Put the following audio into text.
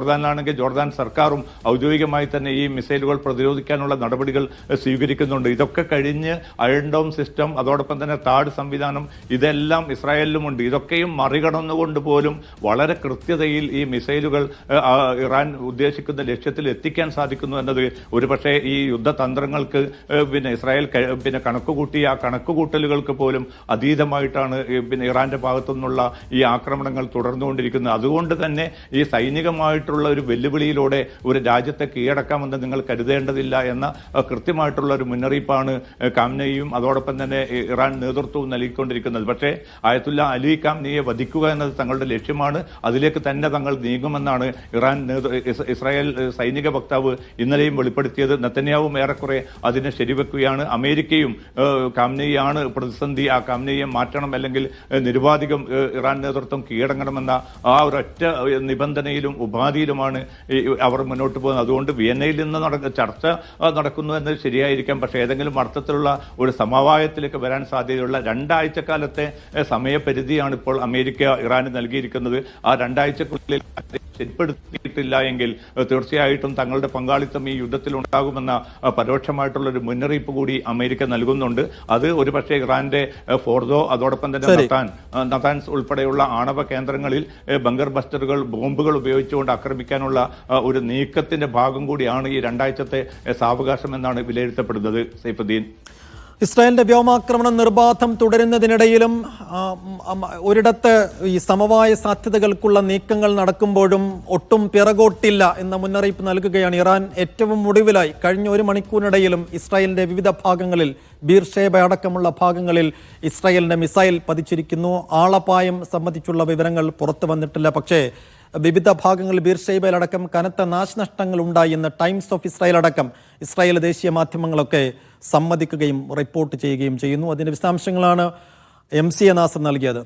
ജോർദാനിലാണെങ്കിൽ Jordan സർക്കാരും ഔദ്യോഗികമായി തന്നെ ഈ മിസൈലുകൾ പ്രതിരോധിക്കാനുള്ള നടപടികൾ സ്വീകരിക്കുന്നുണ്ട്. ഇതൊക്കെ കഴിഞ്ഞ് അയൺ ഡോം സിസ്റ്റം, അതോടൊപ്പം തന്നെ താഡ് സംവിധാനം, ഇതെല്ലാം ഇസ്രായേലിലുമുണ്ട്. ഇതൊക്കെയും മറികടന്നുകൊണ്ട് പോലും വളരെ കൃത്യതയിൽ ഈ മിസൈലുകൾ ഇറാൻ ഉദ്ദേശിക്കുന്ന ലക്ഷ്യത്തിൽ എത്തിക്കാൻ സാധിക്കുന്നു എന്നത് ഒരുപക്ഷെ ഈ യുദ്ധതന്ത്രങ്ങൾക്ക് ഇസ്രായേൽ കണക്കുകൂട്ടിയ ആ കണക്കുകൂട്ടലുകൾക്ക് പോലും അതീതമായിട്ടാണ് ഇറാന്റെ ഭാഗത്തു നിന്നുള്ള ഈ ആക്രമണങ്ങൾ തുടർന്നുകൊണ്ടിരിക്കുന്നത്. അതുകൊണ്ട് തന്നെ ഈ സൈനികമായിട്ടുള്ള ഒരു വെല്ലുവിളിയിലൂടെ ഒരു രാജ്യത്തെ കീഴടക്കാമെന്ന് നിങ്ങൾ കരുതേണ്ടതില്ല എന്ന കൃത്യമായിട്ടുള്ള ഒരു മുന്നറിയിപ്പാണ് ഖാംനയിയും അതോടൊപ്പം തന്നെ ഇറാൻ നേതൃത്വവും നൽകിക്കൊണ്ടിരിക്കുന്നത്. പക്ഷേ ആയത്തുല്ല അലി ഖാംനയെ വധിക്കുക എന്നത് തങ്ങളുടെ ലക്ഷ്യമാണ്. അതിലേക്ക് തന്നെ തങ്ങൾ നീങ്ങുമെന്നാണ് ഇസ്രായേൽ സൈനിക വക്താവ് ഇന്നലെയും വെളിപ്പെടുത്തിയത്. നെതന്യാഹുവും ഏറെക്കുറെ അതിനെ ശരിവെക്കുകയാണ്. അമേരിക്കയും ഖാംനയിയാണ് പ്രതിസന്ധി, ആ ഖാംനയെ മാറ്റണം, അല്ലെങ്കിൽ നിരുപാധികം ഇറാൻ നേതൃത്വം കീഴടങ്ങണമെന്ന ആ ഒരൊറ്റ നിബന്ധനയിലും ഉപാധിയിലുമാണ് അവർ മുന്നോട്ട് പോകുന്നത്. അതുകൊണ്ട് വിയന്നയിൽ നിന്ന് ചർച്ച നടക്കുന്നു എന്നത് ശരിയായിരിക്കാം. പക്ഷേ ഏതെങ്കിലും അർത്ഥത്തിലുള്ള ഒരു സമവായത്തിലേക്ക് വരാൻ സാധ്യതയുള്ള 2 ആഴ്ചക്കാലത്തെ സമയപരിധിയാണ് ഇപ്പോൾ അമേരിക്ക ഇറാന് നൽകിയിരിക്കുന്നത്. ആ 2 ആഴ്ചക്കുള്ളിൽ ശരിപ്പെടുത്തിയിട്ടില്ല എങ്കിൽ തീർച്ചയായിട്ടും തങ്ങളുടെ പങ്കാളിത്തം ഈ യുദ്ധത്തിൽ ഉണ്ടാകുമെന്ന പരോക്ഷമായിട്ടുള്ള ഒരു മുന്നറിയിപ്പ് കൂടി അമേരിക്ക നൽകുന്നുണ്ട്. അത് ഒരുപക്ഷെ ഇറാന്റെ ഫോർദോ, അതോടൊപ്പം തന്നെ നതാൻസ് ഉൾപ്പെടെയുള്ള ആണവ കേന്ദ്രങ്ങളിൽ ബങ്കർ ബസ്റ്ററുകൾ, ബോംബുകൾ ഉപയോഗിച്ചുകൊണ്ട് ആക്രമിക്കാനുള്ള ഒരു നീക്കത്തിന്റെ ഭാഗം കൂടിയാണ് ഈ 2 ആഴ്ചത്തെ സാവകാശം എന്നാണ് വിലയിരുത്തപ്പെടുന്നത്. സൈഫുദ്ദീൻ, ഇസ്രായേലിന്റെ വ്യോമാക്രമണം നിർബാധം തുടരുന്നതിനിടയിലും ഒരിടത്ത് ഈ സമവായ സാധ്യതകൾക്കുള്ള നീക്കങ്ങൾ നടക്കുമ്പോഴും ഒട്ടും പിറകോട്ടില്ല എന്ന മുന്നറിയിപ്പ് നൽകുകയാണ് ഇറാൻ. ഏറ്റവും ഒടുവിലായി കഴിഞ്ഞ 1 മണിക്കൂറിനിടയിലും ഇസ്രായേലിന്റെ വിവിധ ഭാഗങ്ങളിൽ, ബീർഷേബ അടക്കമുള്ള ഭാഗങ്ങളിൽ ഇസ്രായേലിന്റെ മിസൈൽ പതിച്ചിരിക്കുന്നു. ആളപായം സംബന്ധിച്ചുള്ള വിവരങ്ങൾ പുറത്തു വന്നിട്ടില്ല. പക്ഷേ വിവിധ ഭാഗങ്ങളിൽ ബീർഷേബയിലടക്കം കനത്ത നാശനഷ്ടങ്ങൾ ഉണ്ടായി എന്ന് ടൈംസ് ഓഫ് ഇസ്രായേൽ അടക്കം ഇസ്രായേൽ ദേശീയ മാധ്യമങ്ങളൊക്കെ സമ്മതിക്കുകയും റിപ്പോർട്ട് ചെയ്യുകയും ചെയ്യുന്നു. അതിന്റെ വിശദാംശങ്ങളാണ് MC നാസർ നൽകിയത്.